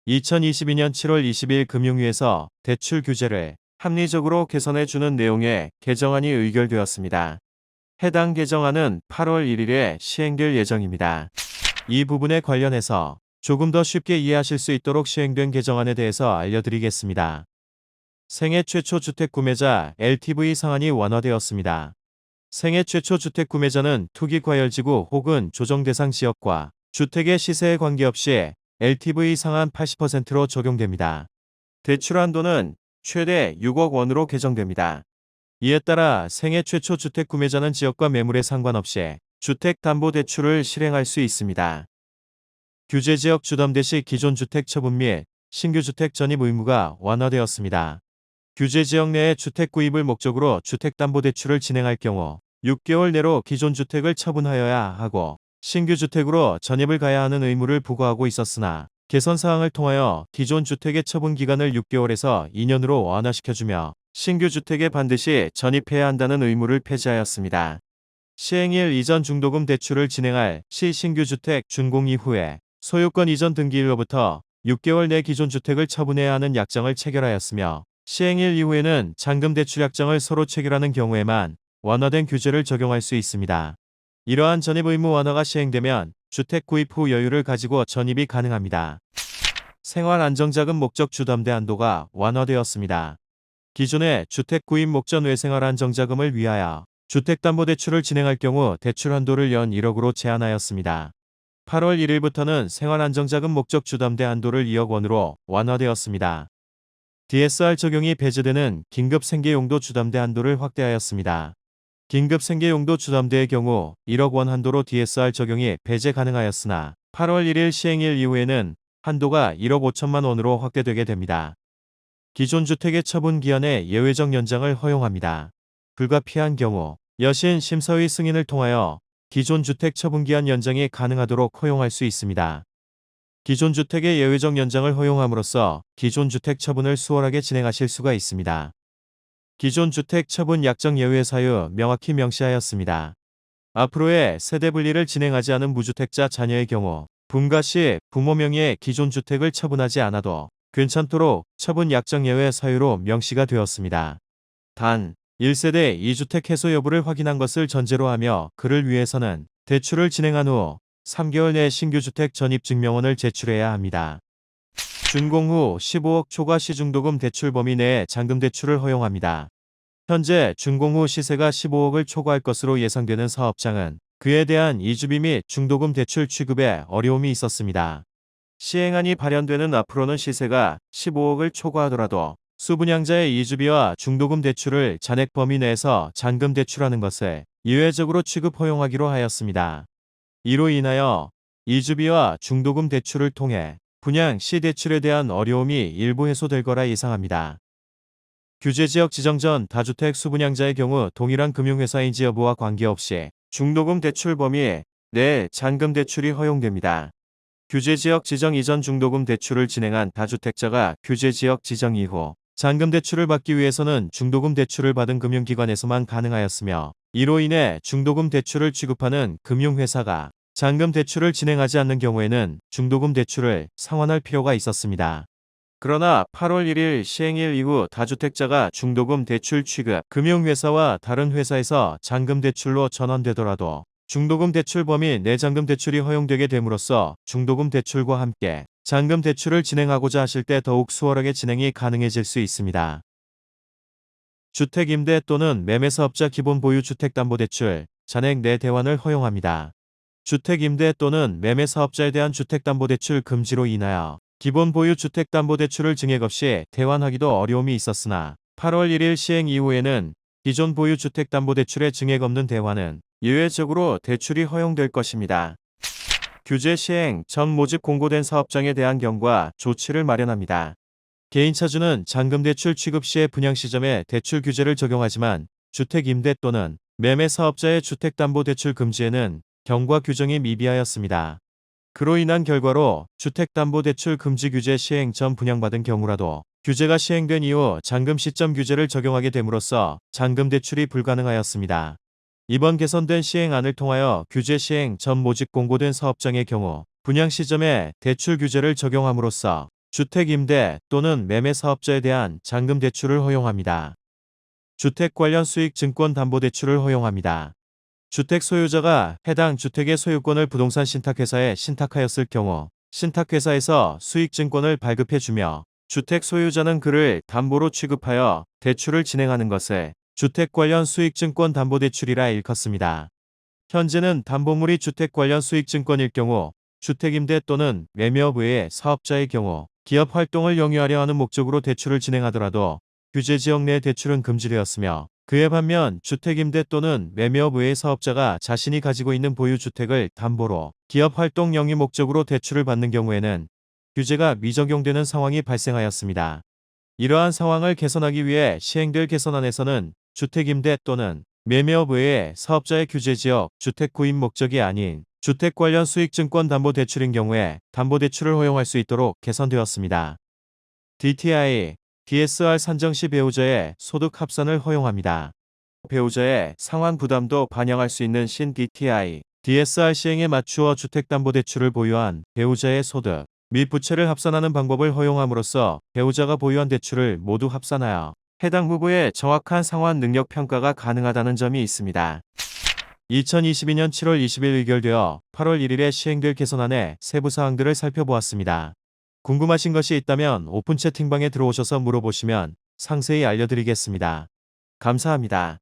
2022년 7월 20일 금융위에서 대출 규제를 합리적으로 개선해주는 내용의 개정안이 의결되었습니다. 해당 개정안은 8월 1일에 시행될 예정입니다. 이 부분에 관련해서 조금 더 쉽게 이해하실 수 있도록 시행된 개정안에 대해서 알려드리겠습니다. 생애 최초 주택 구매자 LTV 상한이 완화되었습니다. 생애 최초 주택 구매자는 투기 과열지구 혹은 조정 대상 지역과 주택의 시세에 관계없이 LTV 상한 80%로 적용됩니다. 대출 한도는 최대 6억 원으로 개정됩니다. 이에 따라 생애 최초 주택 구매자는 지역과 매물에 상관없이 주택담보대출을 실행할 수 있습니다. 규제지역 주담대 시 기존 주택 처분 및 신규 주택 전입 의무가 완화되었습니다. 규제지역 내에 주택 구입을 목적으로 주택담보대출을 진행할 경우 6개월 내로 기존 주택을 처분하여야 하고 신규 주택으로 전입을 가야 하는 의무를 부과하고 있었으나 개선 사항을 통하여 기존 주택의 처분 기간을 6개월에서 2년으로 완화시켜주며 신규 주택에 반드시 전입해야 한다는 의무를 폐지하였습니다. 시행일 이전 중도금 대출을 진행할 시 신규 주택 준공 이후에 소유권 이전 등기일로부터 6개월 내 기존 주택을 처분해야 하는 약정을 체결하였으며 시행일 이후에는 잔금 대출 약정을 서로 체결하는 경우에만 완화된 규제를 적용할 수 있습니다. 이러한 전입 의무 완화가 시행되면 주택 구입 후 여유를 가지고 전입이 가능합니다. 생활안정자금 목적 주담대 한도가 완화되었습니다. 기존의 주택 구입 목적 외 생활안정자금을 위하여 주택담보대출을 진행할 경우 대출 한도를 연 1억으로 제한하였습니다. 8월 1일부터는 생활안정자금 목적 주담대 한도를 2억 원으로 완화되었습니다. DSR 적용이 배제되는 긴급생계용도 주담대 한도를 확대하였습니다. 긴급생계용도 주담대의 경우 1억 원 한도로 DSR 적용이 배제 가능하였으나 8월 1일 시행일 이후에는 한도가 1억 5천만 원으로 확대되게 됩니다. 기존 주택의 처분 기한의 예외적 연장을 허용합니다. 불가피한 경우 여신 심사위 승인을 통하여 기존 주택 처분 기한 연장이 가능하도록 허용할 수 있습니다. 기존 주택의 예외적 연장을 허용함으로써 기존 주택 처분을 수월하게 진행하실 수가 있습니다. 기존 주택 처분 약정 예외 사유 명확히 명시하였습니다. 앞으로의 세대 분리를 진행하지 않은 무주택자 자녀의 경우 분가 시 부모 명의의 기존 주택을 처분하지 않아도 괜찮도록 처분 약정 예외 사유로 명시가 되었습니다. 단, 1세대 2주택 해소 여부를 확인한 것을 전제로 하며 그를 위해서는 대출을 진행한 후 3개월 내 신규 주택 전입 증명원을 제출해야 합니다. 준공 후 15억 초과 시중도금 대출 범위 내에 잔금 대출을 허용합니다. 현재 준공 후 시세가 15억을 초과할 것으로 예상되는 사업장은 그에 대한 이주비 및 중도금 대출 취급에 어려움이 있었습니다. 시행안이 발현되는 앞으로는 시세가 15억을 초과하더라도 수분양자의 이주비와 중도금 대출을 잔액 범위 내에서 잔금 대출하는 것을 예외적으로 취급 허용하기로 하였습니다. 이로 인하여 이주비와 중도금 대출을 통해 분양 시 대출에 대한 어려움이 일부 해소될 거라 예상합니다. 규제지역 지정 전 다주택 수분양자의 경우 동일한 금융회사인지 여부와 관계없이 중도금 대출 범위 내 잔금 대출이 허용됩니다. 규제지역 지정 이전 중도금 대출을 진행한 다주택자가 규제지역 지정 이후 잔금 대출을 받기 위해서는 중도금 대출을 받은 금융기관에서만 가능하였으며 이로 인해 중도금 대출을 취급하는 금융회사가 잔금 대출을 진행하지 않는 경우에는 중도금 대출을 상환할 필요가 있었습니다. 그러나 8월 1일 시행일 이후 다주택자가 중도금 대출 취급 금융회사와 다른 회사에서 잔금 대출로 전환되더라도 중도금 대출 범위 내 잔금 대출이 허용되게 됨으로써 중도금 대출과 함께 잔금 대출을 진행하고자 하실 때 더욱 수월하게 진행이 가능해질 수 있습니다. 주택임대 또는 매매사업자 기본 보유 주택담보대출 잔액 내 대환을 허용합니다. 주택임대 또는 매매사업자에 대한 주택담보대출 금지로 인하여 기본 보유 주택담보대출을 증액 없이 대환하기도 어려움이 있었으나 8월 1일 시행 이후에는 기존 보유 주택담보대출의 증액 없는 대환은 예외적으로 대출이 허용될 것입니다. 규제 시행 전 모집 공고된 사업장에 대한 경과 조치를 마련합니다. 개인차주는 잔금대출 취급 시의 분양 시점에 대출 규제를 적용하지만 주택임대 또는 매매사업자의 주택담보대출 금지에는 경과 규정이 미비하였습니다. 그로 인한 결과로 주택담보대출 금지 규제 시행 전 분양받은 경우라도 규제가 시행된 이후 잔금 시점 규제를 적용하게 됨으로써 잔금 대출이 불가능하였습니다. 이번 개선된 시행안을 통하여 규제 시행 전 모집 공고된 사업장의 경우 분양 시점에 대출 규제를 적용함으로써 주택 임대 또는 매매 사업자에 대한 잔금 대출을 허용합니다. 주택 관련 수익 증권 담보 대출을 허용합니다. 주택 소유자가 해당 주택의 소유권을 부동산 신탁회사에 신탁하였을 경우 신탁회사에서 수익 증권을 발급해 주며 주택 소유자는 그를 담보로 취급하여 대출을 진행하는 것을 주택 관련 수익 증권 담보 대출이라 일컫습니다. 현재는 담보물이 주택 관련 수익 증권일 경우 주택 임대 또는 매매업 외의 사업자의 경우 기업 활동을 영위하려 하는 목적으로 대출을 진행하더라도 규제 지역 내 대출은 금지되었으며 그에 반면 주택 임대 또는 매매업 외의 사업자가 자신이 가지고 있는 보유 주택을 담보로 기업 활동 영위 목적으로 대출을 받는 경우에는 규제가 미적용되는 상황이 발생하였습니다. 이러한 상황을 개선하기 위해 시행될 개선안에서는 주택 임대 또는 매매업 외의 사업자의 규제지역 주택 구입 목적이 아닌 주택 관련 수익증권 담보대출인 경우에 담보대출을 허용할 수 있도록 개선되었습니다. DTI, DSR 산정 시 배우자의 소득 합산을 허용합니다. 배우자의 상환 부담도 반영할 수 있는 신 DTI, DSR 시행에 맞추어 주택담보대출을 보유한 배우자의 소득 및 부채를 합산하는 방법을 허용함으로써 배우자가 보유한 대출을 모두 합산하여 해당 부부의 정확한 상환 능력 평가가 가능하다는 점이 있습니다. 2022년 7월 20일 의결되어 8월 1일에 시행될 개선안의 세부 사항들을 살펴보았습니다. 궁금하신 것이 있다면 오픈 채팅방에 들어오셔서 물어보시면 상세히 알려드리겠습니다. 감사합니다.